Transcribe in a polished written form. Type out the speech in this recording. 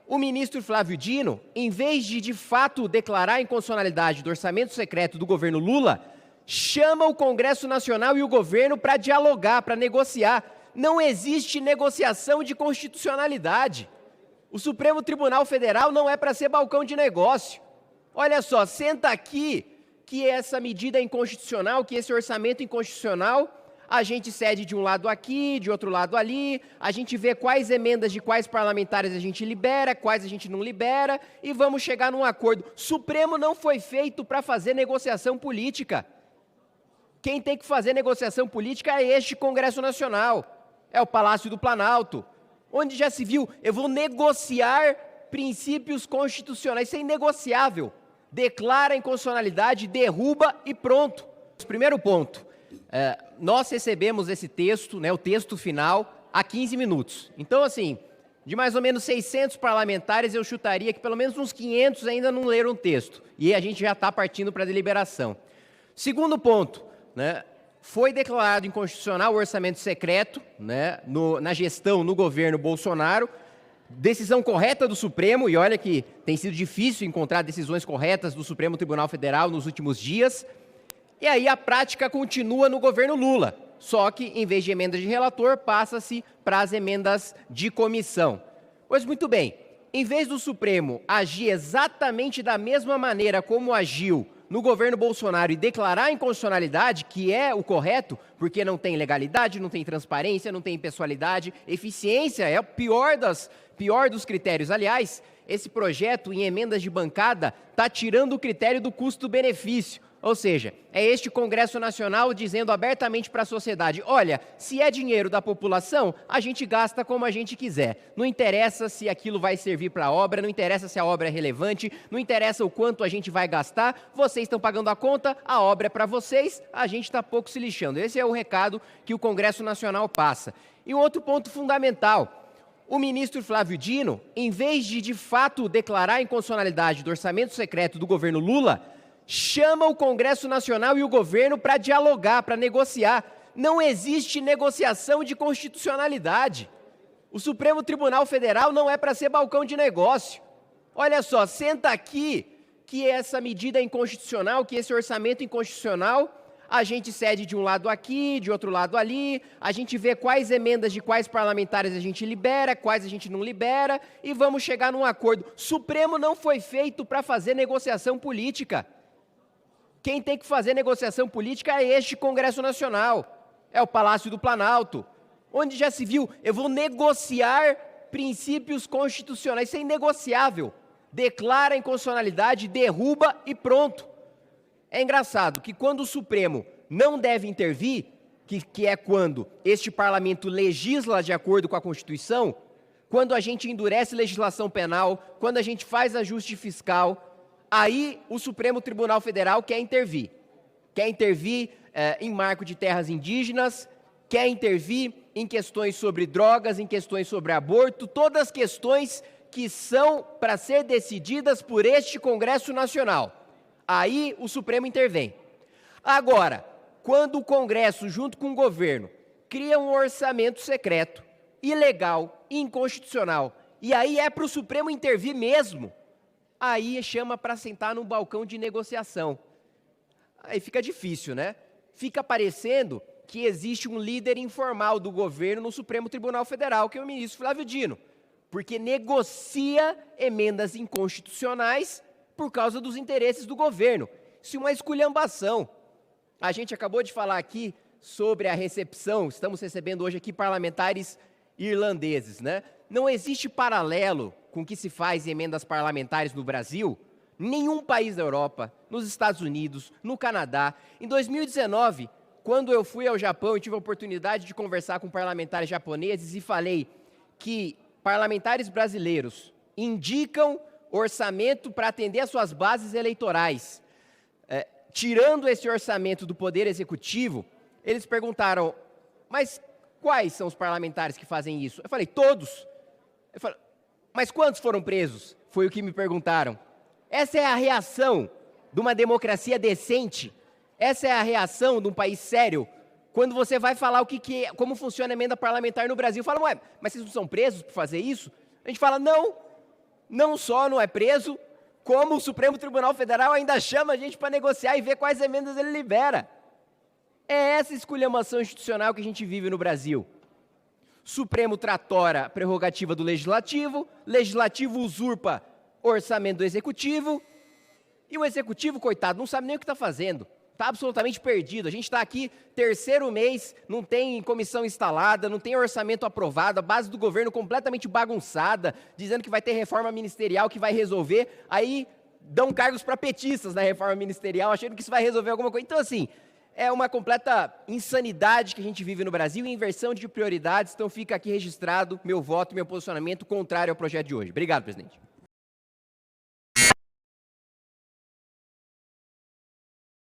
o ministro Flávio Dino, em vez de fato declarar a inconstitucionalidade do orçamento secreto do governo Lula, chama o Congresso Nacional e o governo para dialogar, para negociar. Não existe negociação de constitucionalidade. O Supremo Tribunal Federal não é para ser balcão de negócio. Olha só, senta aqui que essa medida é inconstitucional, que esse orçamento é inconstitucional, a gente cede de um lado aqui, de outro lado ali, a gente vê quais emendas de quais parlamentares a gente libera, quais a gente não libera, e vamos chegar num acordo. Supremo não foi feito para fazer negociação política. Quem tem que fazer negociação política é este Congresso Nacional, é o Palácio do Planalto, onde já se viu, eu vou negociar princípios constitucionais, isso é inegociável. Declara a inconstitucionalidade, derruba e pronto. Primeiro ponto, nós recebemos esse texto, o texto final, há 15 minutos. Então, assim, de mais ou menos 600 parlamentares, eu chutaria que pelo menos uns 500 ainda não leram o texto. E a gente já está partindo para a deliberação. Segundo ponto, foi declarado inconstitucional o orçamento secreto, na gestão, no governo Bolsonaro, decisão correta do Supremo, e olha que tem sido difícil encontrar decisões corretas do Supremo Tribunal Federal nos últimos dias, e aí a prática continua no governo Lula, só que em vez de emenda de relator, passa-se para as emendas de comissão. Pois muito bem, em vez do Supremo agir exatamente da mesma maneira como agiu no governo Bolsonaro e declarar a inconstitucionalidade, que é o correto, porque não tem legalidade, não tem transparência, não tem impessoalidade, eficiência é o pior dos critérios. Aliás, esse projeto em emendas de bancada está tirando o critério do custo-benefício. Ou seja, é este Congresso Nacional dizendo abertamente para a sociedade, olha, se é dinheiro da população, a gente gasta como a gente quiser. Não interessa se aquilo vai servir para a obra, não interessa se a obra é relevante, não interessa o quanto a gente vai gastar, vocês estão pagando a conta, a obra é para vocês, a gente está pouco se lixando. Esse é o recado que o Congresso Nacional passa. E um outro ponto fundamental, o ministro Flávio Dino, em vez de fato declarar a inconstitucionalidade do orçamento secreto do governo Lula, chama o Congresso Nacional e o governo para dialogar, para negociar. Não existe negociação de constitucionalidade. O Supremo Tribunal Federal não é para ser balcão de negócio. Olha só, senta aqui que essa medida é inconstitucional, que esse orçamento é inconstitucional, a gente cede de um lado aqui, de outro lado ali, a gente vê quais emendas de quais parlamentares a gente libera, quais a gente não libera, e vamos chegar num acordo. Supremo não foi feito para fazer negociação política. Quem tem que fazer negociação política é este Congresso Nacional, é o Palácio do Planalto, onde já se viu, eu vou negociar princípios constitucionais, isso é inegociável. Declara a inconstitucionalidade, derruba e pronto. É engraçado que quando o Supremo não deve intervir, que é quando este parlamento legisla de acordo com a Constituição, quando a gente endurece legislação penal, quando a gente faz ajuste fiscal, aí o Supremo Tribunal Federal quer intervir. Quer intervir em marco de terras indígenas, quer intervir em questões sobre drogas, em questões sobre aborto, todas as questões que são para ser decididas por este Congresso Nacional. Aí o Supremo intervém. Agora, quando o Congresso, junto com o governo, cria um orçamento secreto, ilegal, inconstitucional, e aí é para o Supremo intervir mesmo, aí chama para sentar num balcão de negociação. Aí fica difícil, Fica parecendo que existe um líder informal do governo no Supremo Tribunal Federal, que é o ministro Flávio Dino, porque negocia emendas inconstitucionais por causa dos interesses do governo. Isso é uma esculhambação. A gente acabou de falar aqui sobre a recepção, estamos recebendo hoje aqui parlamentares irlandeses, Não existe paralelo com o que se faz em emendas parlamentares no Brasil, nenhum país da Europa, nos Estados Unidos, no Canadá. Em 2019, quando eu fui ao Japão e tive a oportunidade de conversar com parlamentares japoneses e falei que parlamentares brasileiros indicam orçamento para atender às suas bases eleitorais, tirando esse orçamento do Poder Executivo, eles perguntaram, mas quais são os parlamentares que fazem isso? Eu falei, todos. Eu falei, mas quantos foram presos? Foi o que me perguntaram. Essa é a reação de uma democracia decente? Essa é a reação de um país sério? Quando você vai falar como funciona a emenda parlamentar no Brasil, fala, ué, mas vocês não são presos por fazer isso? A gente fala, não, não só não é preso, como o Supremo Tribunal Federal ainda chama a gente para negociar e ver quais emendas ele libera. É essa esculhambação institucional que a gente vive no Brasil. Supremo tratora a prerrogativa do Legislativo, Legislativo usurpa o orçamento do Executivo, e o Executivo, coitado, não sabe nem o que está fazendo. Está absolutamente perdido. A gente está aqui, terceiro mês, não tem comissão instalada, não tem orçamento aprovado, a base do governo completamente bagunçada, dizendo que vai ter reforma ministerial que vai resolver, aí dão cargos para petistas na reforma ministerial, achando que isso vai resolver alguma coisa. Então, assim, é uma completa insanidade que a gente vive no Brasil e inversão de prioridades. Então, fica aqui registrado meu voto, meu posicionamento contrário ao projeto de hoje. Obrigado, presidente.